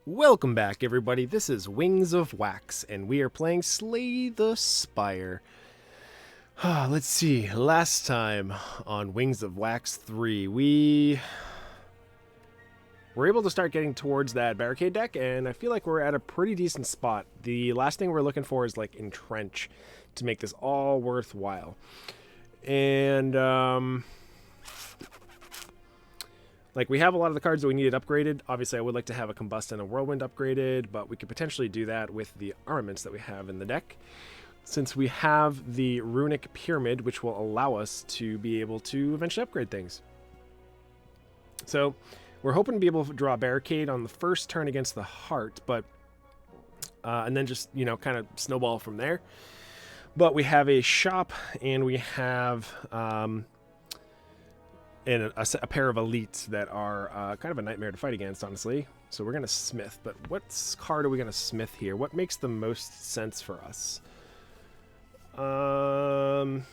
Welcome back, everybody. This is Wings of Wax, and we are playing Slay the Spire. Let's see. Last time on Wings of Wax 3, we were able to start getting towards that Barricade deck, and I feel like we're at a pretty decent spot. The last thing we're looking for is, like, Entrench to make this all worthwhile. And, like, we have a lot of the cards that we needed upgraded. Obviously, I would like to have a Combust and a Whirlwind upgraded, but we could potentially do that with the armaments that we have in the deck, since we have the Runic Pyramid, which will allow us to be able to eventually upgrade things. So, we're hoping to be able to draw a Barricade on the first turn against the Heart, but and then just, you know, kind of snowball from there. But we have a shop, and we have and a pair of elites that are kind of a nightmare to fight against, honestly. So we're going to smith, but what card are we going to smith here? What makes the most sense for us? I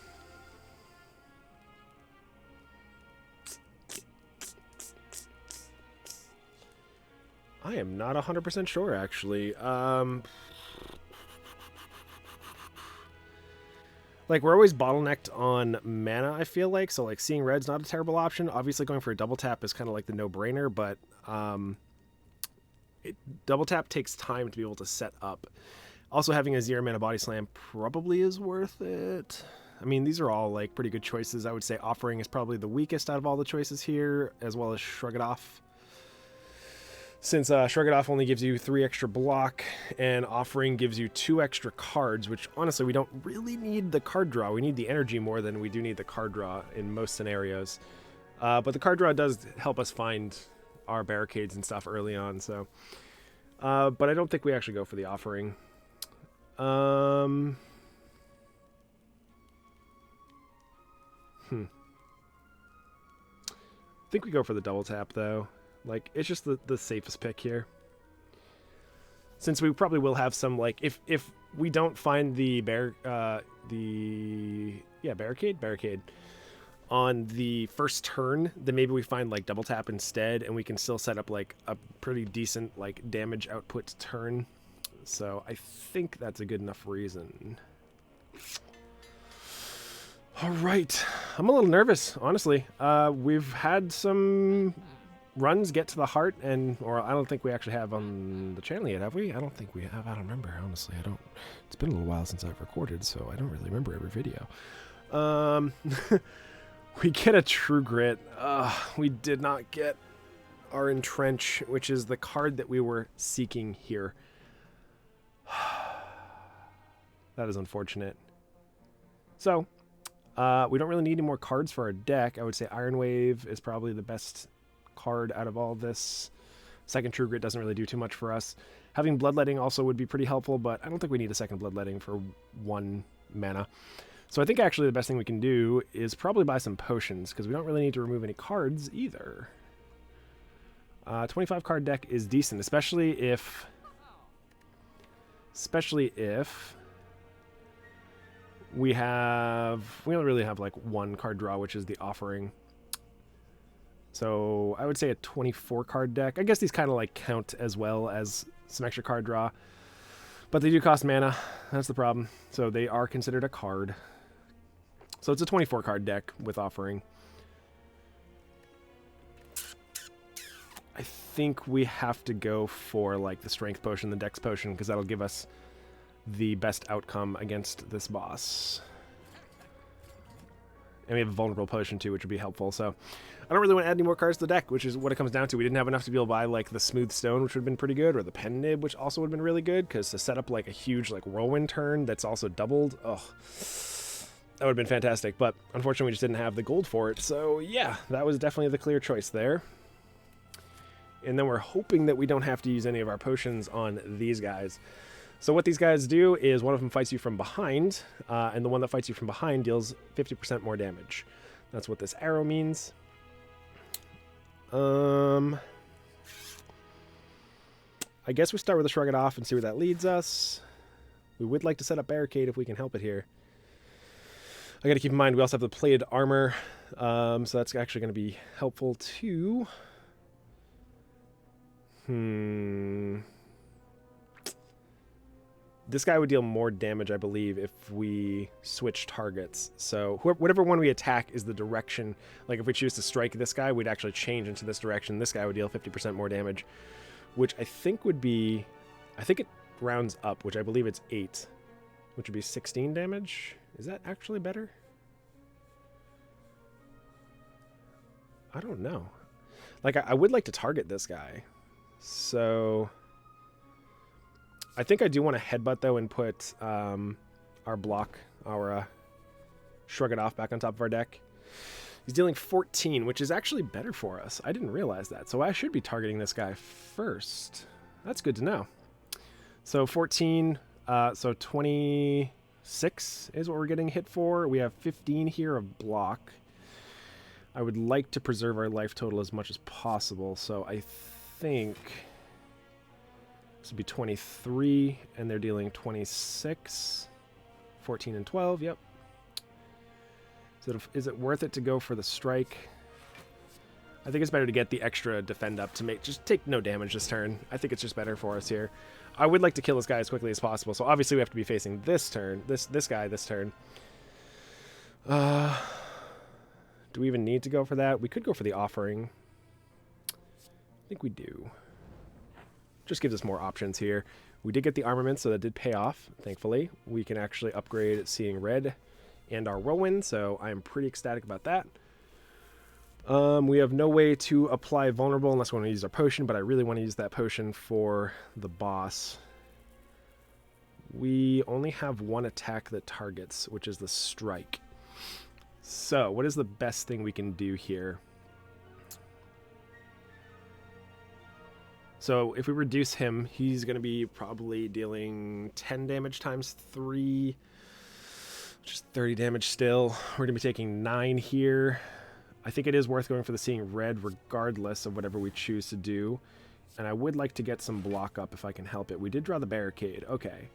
am not 100% sure, actually. Like, we're always bottlenecked on mana, I feel like, so, like, seeing red's not a terrible option. Obviously, going for a double tap is kind of like the no-brainer, but double tap takes time to be able to set up. Also, having a 0-mana body slam probably is worth it. I mean, these are all, like, pretty good choices. I would say Offering is probably the weakest out of all the choices here, as well as Shrug It Off. Since Shrug It Off only gives you 3 extra block, and Offering gives you 2 extra cards, which honestly we don't really need the card draw. We need the energy more than we do need the card draw in most scenarios. But the card draw does help us find our barricades and stuff early on. So, but I don't think we actually go for the Offering. I think we go for the double tap though. Like, it's just the safest pick here. Since we probably will have some, like, if we don't find the Barricade on the first turn, then maybe we find, like, double tap instead, and we can still set up, like, a pretty decent, like, damage output turn. So I think that's a good enough reason. All right. I'm a little nervous, honestly. We've had some runs get to the Heart, or I don't think we actually have on the channel yet, have we? I don't think we have. I don't remember, honestly. It's been a little while since I've recorded, so I don't really remember every video. We get a True Grit. We did not get our Entrench, which is the card that we were seeking here. That is unfortunate. So, we don't really need any more cards for our deck. I would say Iron Wave is probably the best card out of all this. Second True Grit doesn't really do too much for us. Having Bloodletting also would be pretty helpful, but I don't think we need a second Bloodletting for 1 mana. So I think actually the best thing we can do is probably buy some potions, because we don't really need to remove any cards either. 25 card deck is decent, especially if we only really have like 1 card draw, which is the Offering. So I would say a 24 card deck. I guess these kind of like count as well as some extra card draw, but they do cost mana. That's the problem. So they are considered a card. So it's a 24 card deck with Offering. I think we have to go for like the Strength Potion, the Dex Potion, because that'll give us the best outcome against this boss. And we have a Vulnerable Potion too, which would be helpful. So I don't really want to add any more cards to the deck, which is what it comes down to. We didn't have enough to be able to buy like the Smooth Stone, which would have been pretty good, or the Pen Nib, which also would have been really good, because to set up like a huge like Whirlwind turn that's also doubled, that would have been fantastic. But unfortunately, we just didn't have the gold for it. So yeah, that was definitely the clear choice there. And then we're hoping that we don't have to use any of our potions on these guys. So what these guys do is one of them fights you from behind, and the one that fights you from behind deals 50% more damage. That's what this arrow means. I guess we start with a Shrug It Off and see where that leads us. We would like to set up Barricade if we can help it here. I got to keep in mind we also have the plated armor, so that's actually going to be helpful too. This guy would deal more damage, I believe, if we switch targets. So whatever one we attack is the direction. Like if we choose to strike this guy, we'd actually change into this direction. This guy would deal 50% more damage, which I think would be... I think it rounds up, which I believe it's 8, which would be 16 damage. Is that actually better? I don't know. Like, I would like to target this guy. So... I think I do want to headbutt, though, and put our block, our shrug it off back on top of our deck. He's dealing 14, which is actually better for us. I didn't realize that. So I should be targeting this guy first. That's good to know. So 14, so 26 is what we're getting hit for. We have 15 here of block. I would like to preserve our life total as much as possible. So I think... this would be 23, and they're dealing 26. 14 and 12, yep. So is it worth it to go for the strike? I think it's better to get the extra defend up to just take no damage this turn. I think it's just better for us here. I would like to kill this guy as quickly as possible, so obviously we have to be facing this turn, this guy this turn. Do we even need to go for that? We could go for the offering. I think we do. Just gives us more options here. We did get the armament, so that did pay off, thankfully. We can actually upgrade Seeing Red and our Whirlwind, so I am pretty ecstatic about that. We have no way to apply Vulnerable unless we want to use our potion, but I really want to use that potion for the boss. We only have one attack that targets, which is the Strike. So, what is the best thing we can do here? So if we reduce him, he's going to be probably dealing 10 damage times 3, which is 30 damage still. We're going to be taking 9 here. I think it is worth going for the Seeing Red regardless of whatever we choose to do. And I would like to get some block up if I can help it. We did draw the Barricade. Okay.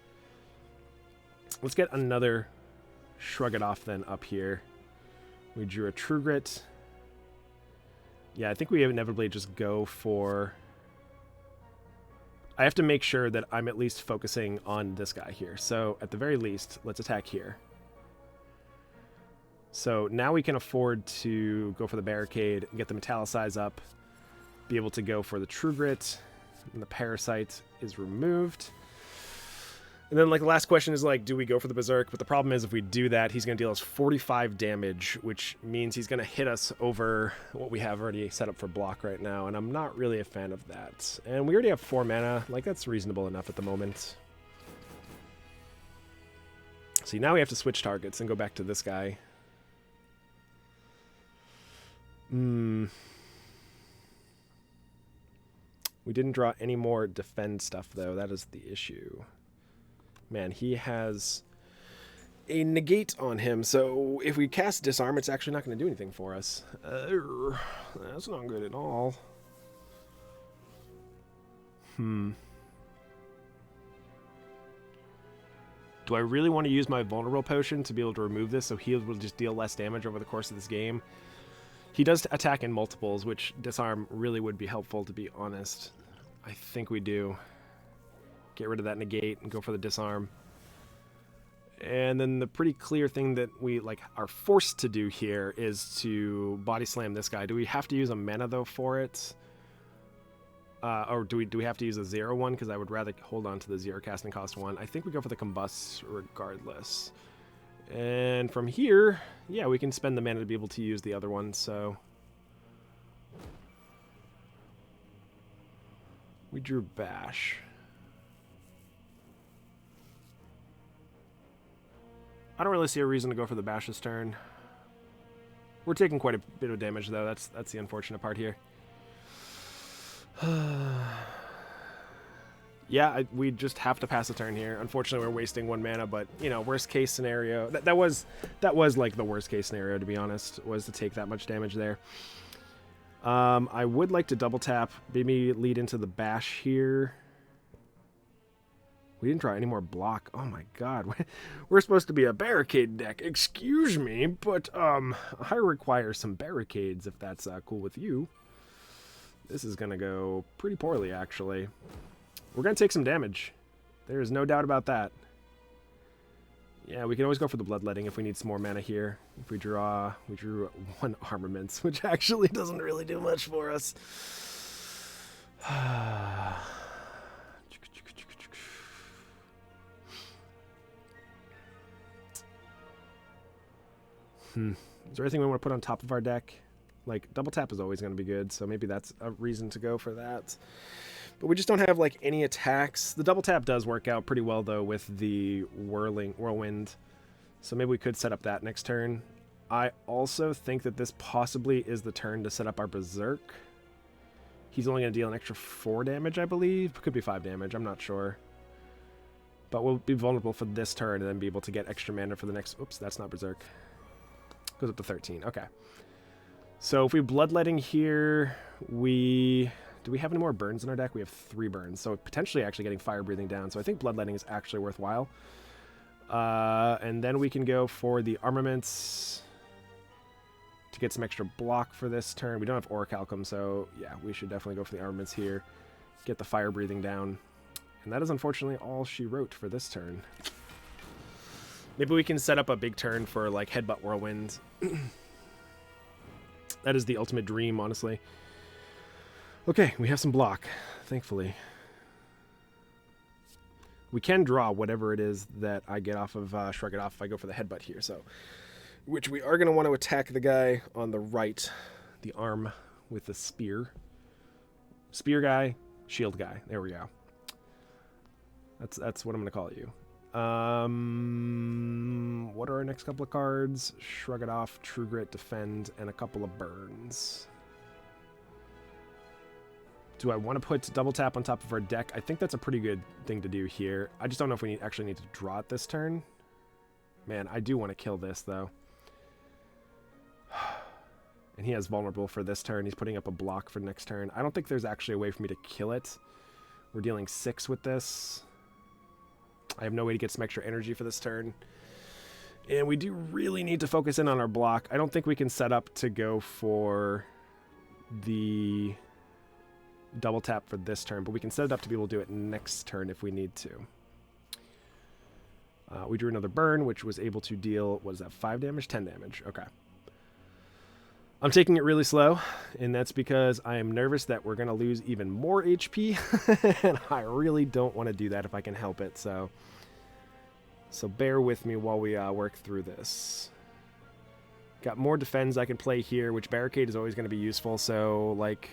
Let's get another Shrug It Off then up here. We drew a True Grit. Yeah, I think we inevitably just go for... I have to make sure that I'm at least focusing on this guy here. So at the very least, let's attack here. So now we can afford to go for the Barricade, get the Metallicize up, be able to go for the True Grit, and the Parasite is removed. And then like the last question is like, do we go for the Berserk? But the problem is if we do that, he's going to deal us 45 damage, which means he's going to hit us over what we have already set up for block right now. And I'm not really a fan of that. And we already have 4 mana. Like that's reasonable enough at the moment. See, now we have to switch targets and go back to this guy. We didn't draw any more defend stuff though. That is the issue. Man, he has a negate on him, so if we cast Disarm, it's actually not going to do anything for us. That's not good at all. Do I really want to use my Vulnerable Potion to be able to remove this so he will just deal less damage over the course of this game? He does attack in multiples, which Disarm really would be helpful, to be honest. I think we do. Get rid of that negate and go for the Disarm. And then the pretty clear thing that we are forced to do here is to body slam this guy. Do we have to use a mana though for it? Or do we have to use a 0-1? Because I would rather hold on to the 0 casting cost 1. I think we go for the Combust regardless. And from here, yeah, we can spend the mana to be able to use the other one, so... we drew Bash. I don't really see a reason to go for the Bash this turn. We're taking quite a bit of damage, though. That's the unfortunate part here. Yeah, we just have to pass a turn here. Unfortunately, we're wasting 1 mana, but, you know, worst case scenario... That was like, the worst case scenario, to be honest, was to take that much damage there. I would like to double tap, maybe lead into the Bash here. We didn't draw any more block. Oh my god. We're supposed to be a Barricade deck. Excuse me, but I require some Barricades if that's cool with you. This is going to go pretty poorly, actually. We're going to take some damage. There is no doubt about that. Yeah, we can always go for the bloodletting if we need some more mana here. If we drew 1 armaments, which actually doesn't really do much for us. Is there anything we want to put on top of our deck? Like, double tap is always going to be good, so maybe that's a reason to go for that. But we just don't have, like, any attacks. The double tap does work out pretty well, though, with the whirlwind. So maybe we could set up that next turn. I also think that this possibly is the turn to set up our Berserk. He's only going to deal an extra 4 damage, I believe. Could be 5 damage, I'm not sure. But we'll be vulnerable for this turn and then be able to get extra mana for the next... Oops, that's not Berserk. Goes up to 13, okay. So if we bloodletting here, do we have any more burns in our deck? We have 3 burns, so potentially actually getting fire breathing down. So I think bloodletting is actually worthwhile. And then we can go for the armaments to get some extra block for this turn. We don't have Orichalcum, so yeah, we should definitely go for the armaments here. Get the fire breathing down. And that is unfortunately all she wrote for this turn. Maybe we can set up a big turn for like Headbutt Whirlwind. That is the ultimate dream, honestly. Okay, we have some block, thankfully. We can draw whatever it is that I get off of Shrug It Off if I go for the Headbutt here. So, which we are going to want to attack the guy on the right, the arm with the spear. Spear guy, shield guy. There we go. That's what I'm going to call you. What are our next couple of cards? Shrug It Off, True Grit, Defend, and a couple of burns. Do I want to put double tap on top of our deck? I think that's a pretty good thing to do here. I just don't know if we actually need to draw it this turn. Man, I do want to kill this, though. And he has vulnerable for this turn. He's putting up a block for next turn. I don't think there's actually a way for me to kill it. We're dealing 6 with this. I have no way to get some extra energy for this turn. And we do really need to focus in on our block. I don't think we can set up to go for the double tap for this turn, but we can set it up to be able to do it next turn if we need to. We drew another burn, which was able to deal, what is that, 5 damage? 10 damage. Okay. I'm taking it really slow, and that's because I am nervous that we're going to lose even more HP, and I really don't want to do that if I can help it, so bear with me while we work through this. Got more defends I can play here, which Barricade is always going to be useful, so, like,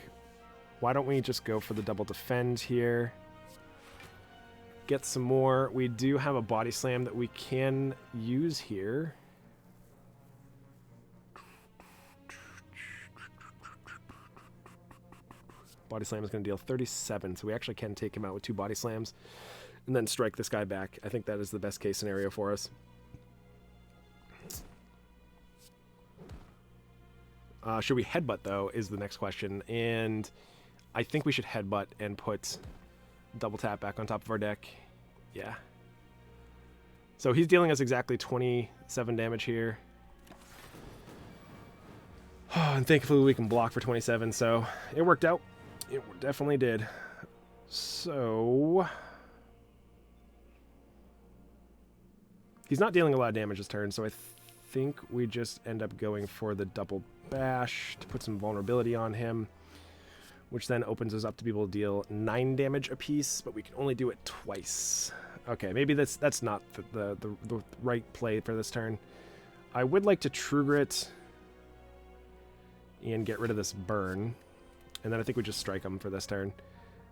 why don't we just go for the double defend here? Get some more. We do have a body slam that we can use here. Body slam is going to deal 37, so we actually can take him out with 2 body slams and then strike this guy back. I think that is the best case scenario for us. Should we headbutt, though, is the next question. And I think we should headbutt and put double tap back on top of our deck. Yeah. So he's dealing us exactly 27 damage here. And thankfully we can block for 27, so it worked out. It definitely did. So he's not dealing a lot of damage this turn, so I think we just end up going for the double bash to put some vulnerability on him, which then opens us up to be able to deal 9 damage apiece, but we can only do it twice. Okay, maybe that's not the right play for this turn. I would like to True Grit and get rid of this burn. And then I think we just strike him for this turn.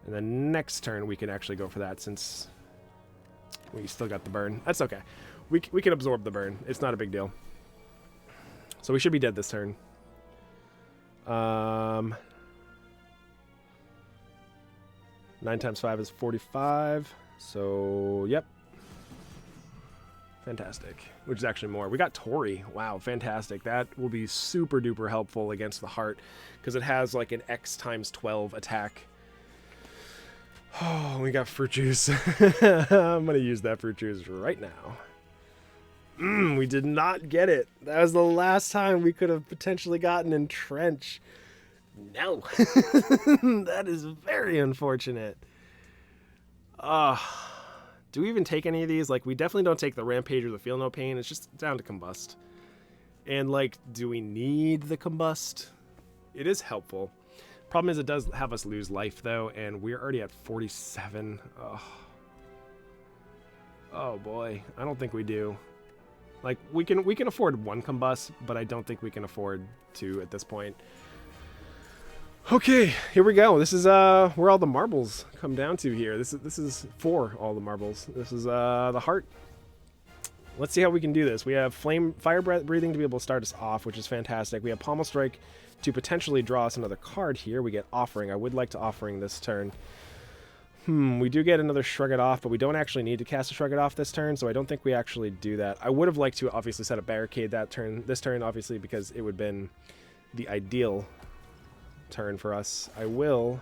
And then next turn we can actually go for that since we still got the burn. That's okay. We can absorb the burn. It's not a big deal. So we should be dead this turn. 9 times 5 is 45. So, yep. Fantastic. Which is actually more. We got Tori. Wow, fantastic. That will be super duper helpful against the Heart because it has like an X times 12 attack. Oh, we got fruit juice. I'm going to use that fruit juice right now. We did not get it. That was the last time we could have potentially gotten Entrench. No. That is very unfortunate. Do we even take any of these? Like, we definitely don't take the Rampage or the Feel No Pain. It's just down to Combust. And, like, do we need the Combust? It is helpful. Problem is it does have us lose life, though, and we're already at 47. Oh, boy. I don't think we do. Like, we can afford one Combust, but I don't think we can afford two at this point. Okay, here we go. This is where all the marbles come down to here. This is for all the marbles. This is the heart. Let's see how we can do this. We have fire breathing to be able to start us off, which is fantastic. We have pommel strike to potentially draw us another card here. We get offering. I would like to offering this turn. We do get another shrug it off, but we don't actually need to cast a shrug it off this turn, so I don't think we actually do that. I would have liked to obviously set a barricade this turn, obviously, because it would have been the ideal turn for us. I will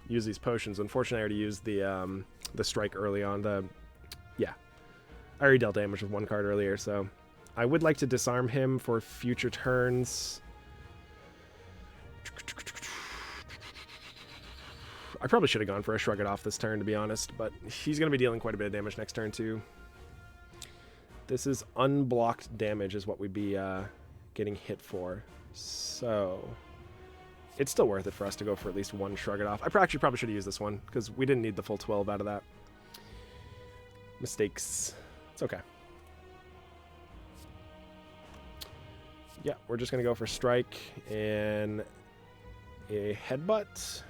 use these potions. Unfortunately, I already used the strike early on. I already dealt damage with one card earlier, so I would like to disarm him for future turns. I probably should have gone for a shrug it off this turn, to be honest, but he's going to be dealing quite a bit of damage next turn, too. This is unblocked damage is what we'd be getting hit for, so it's still worth it for us to go for at least one shrug it off. I actually probably should have used this one, because we didn't need the full 12 out of that. Mistakes. It's okay. Yeah, we're just going to go for strike and a headbutt.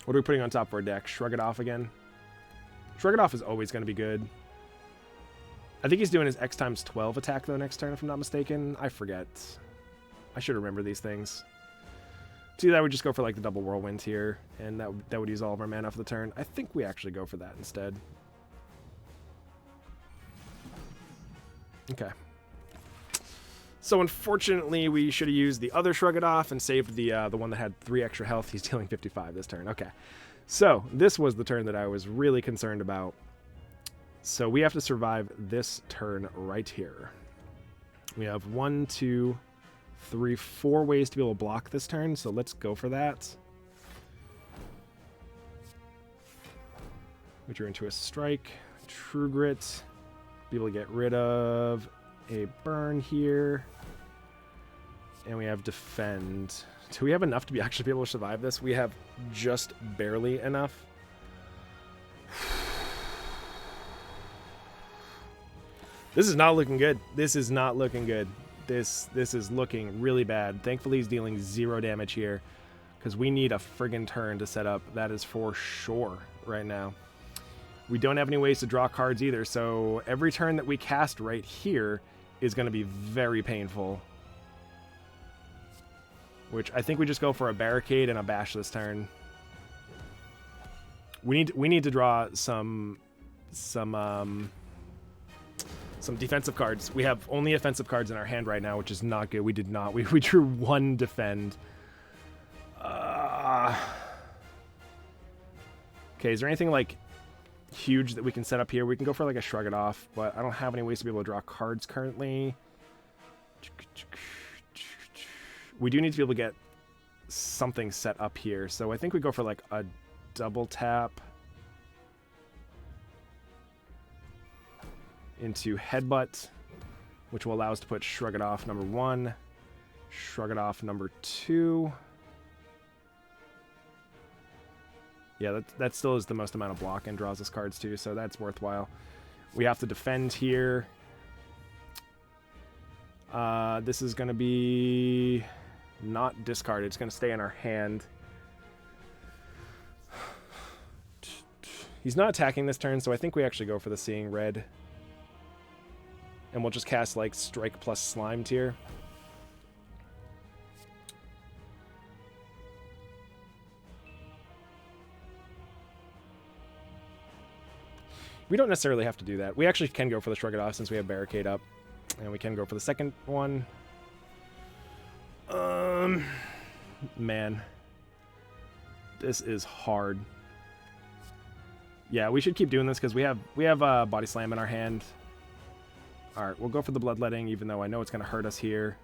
What are we putting on top of our deck? Shrug it off again? Shrug it off is always going to be good. I think he's doing his X times 12 attack, though, next turn, if I'm not mistaken. I forget. I should remember these things. To do that, I would just go for, like, the double whirlwind here, and that would use all of our mana for the turn. I think we actually go for that instead. Okay. So, unfortunately, we should have used the other Shrug It Off and saved the one that had 3 extra health. He's dealing 55 this turn. Okay. So, this was the turn that I was really concerned about. So, we have to survive this turn right here. We have 1, 2, 3, 4 ways to be able to block this turn, so let's go for that. Which are into a strike, True Grit, be able to get rid of a burn here, and we have defend. Do we have enough to be actually be able to survive this? We have just barely enough. This is not looking good. This is not looking good. This is looking really bad. Thankfully, he's dealing 0 damage here because we need a friggin' turn to set up. That is for sure right now. We don't have any ways to draw cards either, so every turn that we cast right here is going to be very painful. Which I think we just go for a barricade and a bash this turn. We need to draw some defensive cards. We have only offensive cards in our hand right now, which is not good. We did not. We drew 1 defend. Okay, is there anything like huge that we can set up here? We can go for like a shrug it off, but I don't have any ways to be able to draw cards currently. We do need to be able to get something set up here, so I think we go for like a double tap into headbutt, which will allow us to put shrug it off number 1, shrug it off number 2. Yeah, that still is the most amount of block and draws us cards too, so that's worthwhile. We have to defend here. This is going to be not discarded. It's going to stay in our hand. He's not attacking this turn, so I think we actually go for the Seeing Red. And we'll just cast, like, Strike plus Slime Tier. We don't necessarily have to do that. We actually can go for the Shrug It Off since we have Barricade up. And we can go for the second one. Man. This is hard. Yeah, we should keep doing this because we have Body Slam in our hand. All right, we'll go for the bloodletting, even though I know it's going to hurt us here.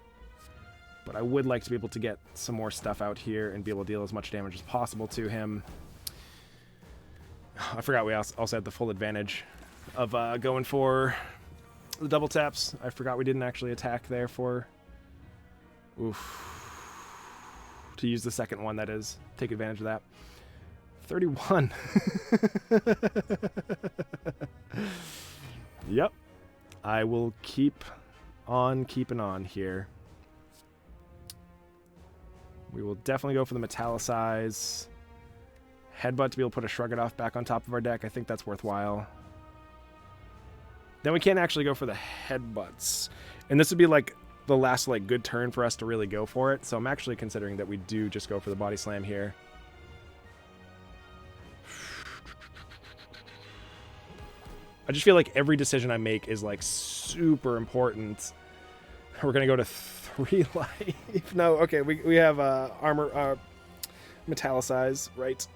But I would like to be able to get some more stuff out here and be able to deal as much damage as possible to him. I forgot we also had the full advantage of going for the double taps. I forgot we didn't actually attack there for... Oof. To use the second one, that is. Take advantage of that. 31. Yep. I will keep on keeping on here. We will definitely go for the metallicize. Headbutt to be able to put a Shrug It Off back on top of our deck. I think that's worthwhile. Then we can't actually go for the headbutts. And this would be like the last like good turn for us to really go for it. So I'm actually considering that we do just go for the body slam here. I just feel like every decision I make is like super important. We're going to go to 3 life. No, okay, we have armor, metallicize, right?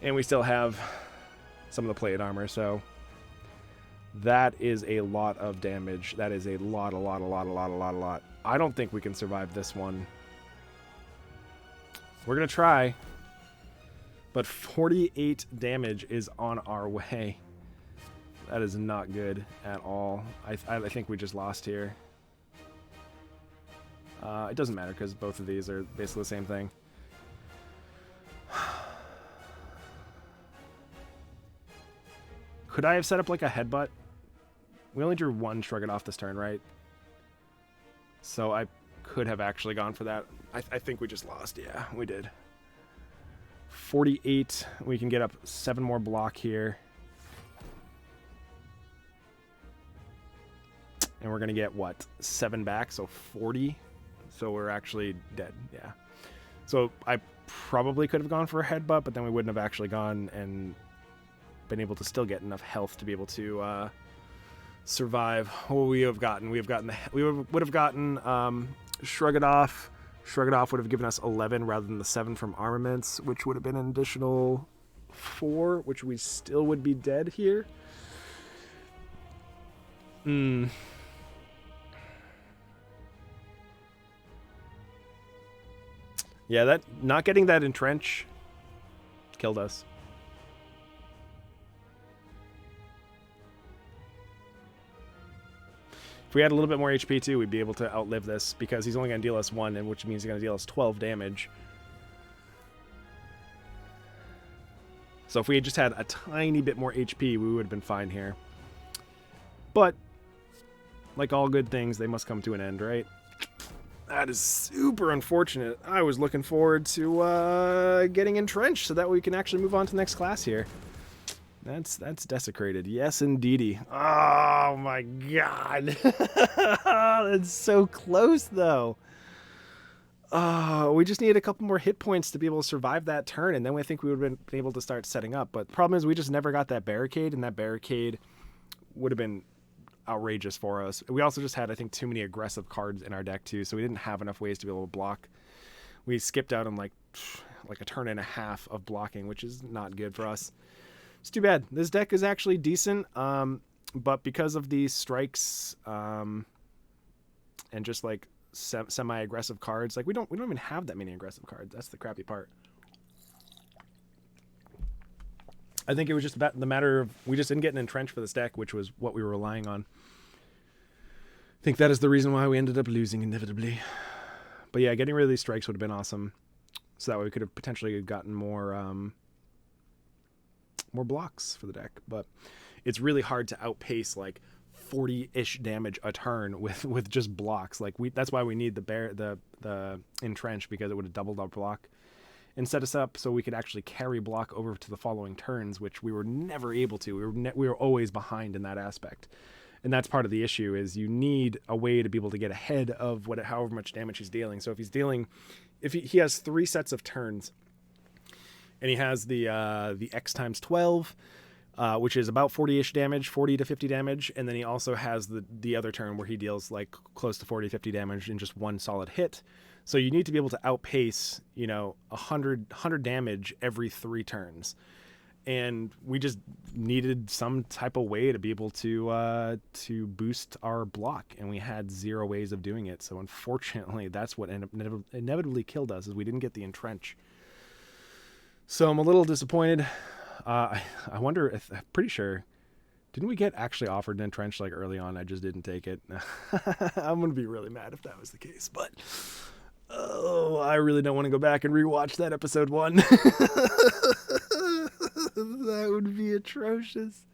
And we still have some of the plate armor, so that is a lot of damage. That is a lot. I don't think we can survive this one. We're going to try, but 48 damage is on our way. That is not good at all. I think we just lost here. It doesn't matter because both of these are basically the same thing. Could I have set up like a headbutt? We only drew 1 Shrug It Off this turn, right? So I could have actually gone for that. I think we just lost. Yeah, we did. 48. We can get up 7 more block here. And we're going to get, what, 7 back? So 40. So we're actually dead. Yeah. So I probably could have gone for a headbutt, but then we wouldn't have actually gone and been able to still get enough health to be able to survive. What we have gotten? We would have gotten Shrug It Off. Shrug It Off would have given us 11 rather than the 7 from armaments, which would have been an additional 4, which we still would be dead here. Yeah, that not getting that entrench killed us. If we had a little bit more HP too, we'd be able to outlive this because he's only going to deal us 1, and which means he's going to deal us 12 damage. So if we had just had a tiny bit more HP, we would have been fine here. But like all good things, they must come to an end, right? That is super unfortunate. I was looking forward to getting entrenched so that we can actually move on to the next class here. That's desecrated. Yes, indeedy. Oh my god. That's so close though. We just needed a couple more hit points to be able to survive that turn, and then I think we would have been able to start setting up. But the problem is we just never got that barricade, and that barricade would have been outrageous for us. We also just had, I think, too many aggressive cards in our deck too, so we didn't have enough ways to be able to block. We skipped out on like a turn and a half of blocking, which is not good for us. It's too bad. This deck is actually decent, but because of these strikes and just like semi-aggressive cards, like we don't even have that many aggressive cards. That's the crappy part. I think it was just about the matter of we just didn't get an entrench for this deck, which was what we were relying on. I think that is the reason why we ended up losing inevitably. But yeah, getting rid of these strikes would have been awesome. So that way we could have potentially gotten more blocks for the deck. But it's really hard to outpace like 40-ish damage a turn with just blocks. Like that's why we need the entrench, because it would have doubled our block and set us up so we could actually carry block over to the following turns, which we were never able to. We were always behind in that aspect. And that's part of the issue, is you need a way to be able to get ahead of however much damage he's dealing. So if he has 3 sets of turns, and he has the X times 12, which is about 40-ish damage, 40 to 50 damage, and then he also has the other turn where he deals like close to 40, 50 damage in just 1 solid hit. So you need to be able to outpace, 100 damage every 3 turns. and we just needed some type of way to be able to boost our block, and we had 0 ways of doing it. So unfortunately, that's what inevitably killed us, is we didn't get the Entrench. So I'm a little disappointed. I wonder if, I'm pretty sure, didn't we get actually offered an Entrench like early on? I just didn't take it. I'm going to be really mad if that was the case, but oh, I really don't want to go back and rewatch that episode 1. That would be atrocious.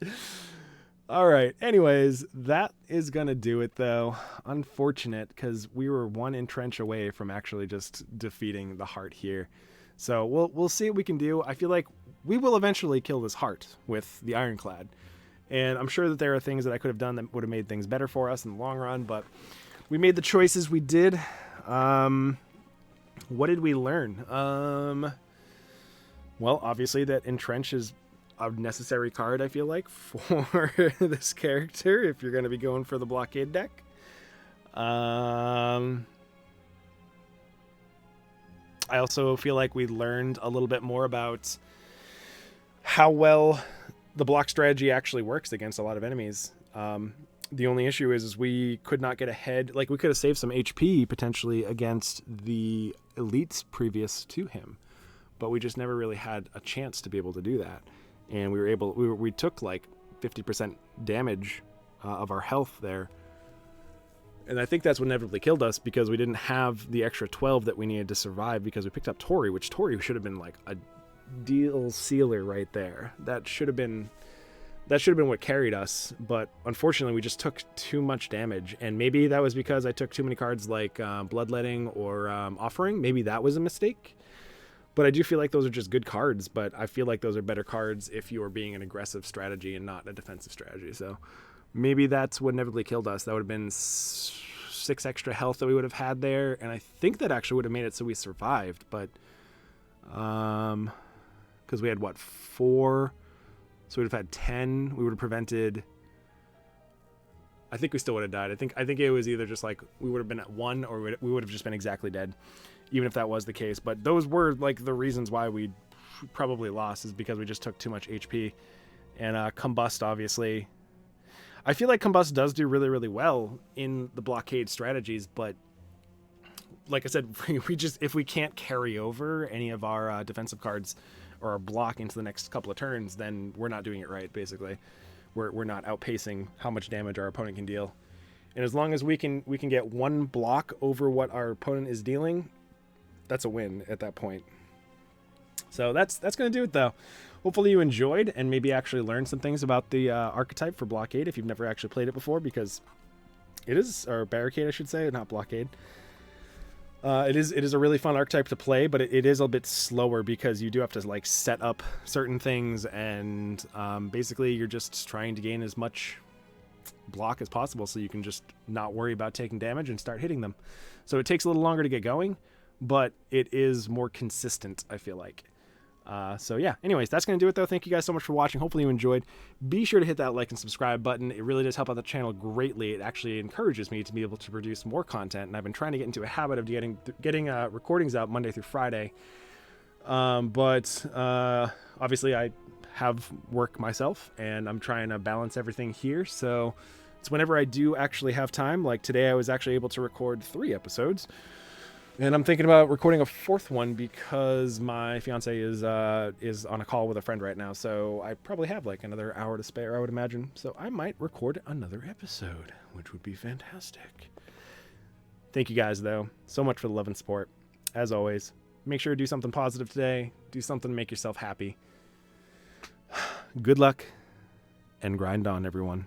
All right. Anyways, that is going to do it, though. Unfortunate, because we were 1 Entrench away from actually just defeating the Heart here. So we'll see what we can do. I feel like we will eventually kill this Heart with the Ironclad. And I'm sure that there are things that I could have done that would have made things better for us in the long run, but we made the choices we did. What did we learn? Well, obviously that Entrench is a necessary card, I feel like, for this character if you're going to be going for the blockade deck. I also feel like we learned a little bit more about how well the block strategy actually works against a lot of enemies. The only issue is we could not get ahead. Like, we could have saved some HP potentially against the elites previous to him, but we just never really had a chance to be able to do that. And we took like 50% damage of our health there. And I think that's what inevitably killed us, because we didn't have the extra 12 that we needed to survive, because we picked up Tori, which Tori should have been like a deal sealer right there. That should have been what carried us, but unfortunately we just took too much damage. And maybe that was because I took too many cards like Bloodletting or Offering. Maybe that was a mistake. But I do feel like those are just good cards, but I feel like those are better cards if you are being an aggressive strategy and not a defensive strategy. So maybe that's what inevitably killed us. That would have been 6 extra health that we would have had there, and I think that actually would have made it so we survived, but because we had 4, so we would have had 10. We would have prevented, I think we still would have died. I think it was either just like we would have been at 1, or we would have just been exactly dead, even if that was the case. But those were like the reasons why we probably lost, is because we just took too much HP. And Combust, obviously, I feel like Combust does do really, really well in the blockade strategies, but like I said, if we can't carry over any of our defensive cards or our block into the next couple of turns, then we're not doing it right, basically. We're not outpacing how much damage our opponent can deal. And as long as we can get 1 block over what our opponent is dealing, that's a win at that point. So that's going to do it, though. Hopefully you enjoyed and maybe actually learned some things about the archetype for Blockade if you've never actually played it before, because it is, or Barricade, I should say, not Blockade. It is a really fun archetype to play, but it is a bit slower because you do have to like set up certain things, and basically you're just trying to gain as much block as possible so you can just not worry about taking damage and start hitting them. So it takes a little longer to get going, but it is more consistent, I feel like. So yeah, anyways, that's going to do it, though. Thank you guys so much for watching. Hopefully you enjoyed. Be sure to hit that like and subscribe button. It really does help out the channel greatly. It actually encourages me to be able to produce more content, and I've been trying to get into a habit of getting recordings out Monday through Friday. But obviously I have work myself, and I'm trying to balance everything here. So it's whenever I do actually have time. Like today I was actually able to record 3 episodes. And I'm thinking about recording a 4th one because my fiance is on a call with a friend right now. So I probably have like another hour to spare, I would imagine. So I might record another episode, which would be fantastic. Thank you guys, though, so much for the love and support. As always, make sure to do something positive today. Do something to make yourself happy. Good luck and grind on, everyone.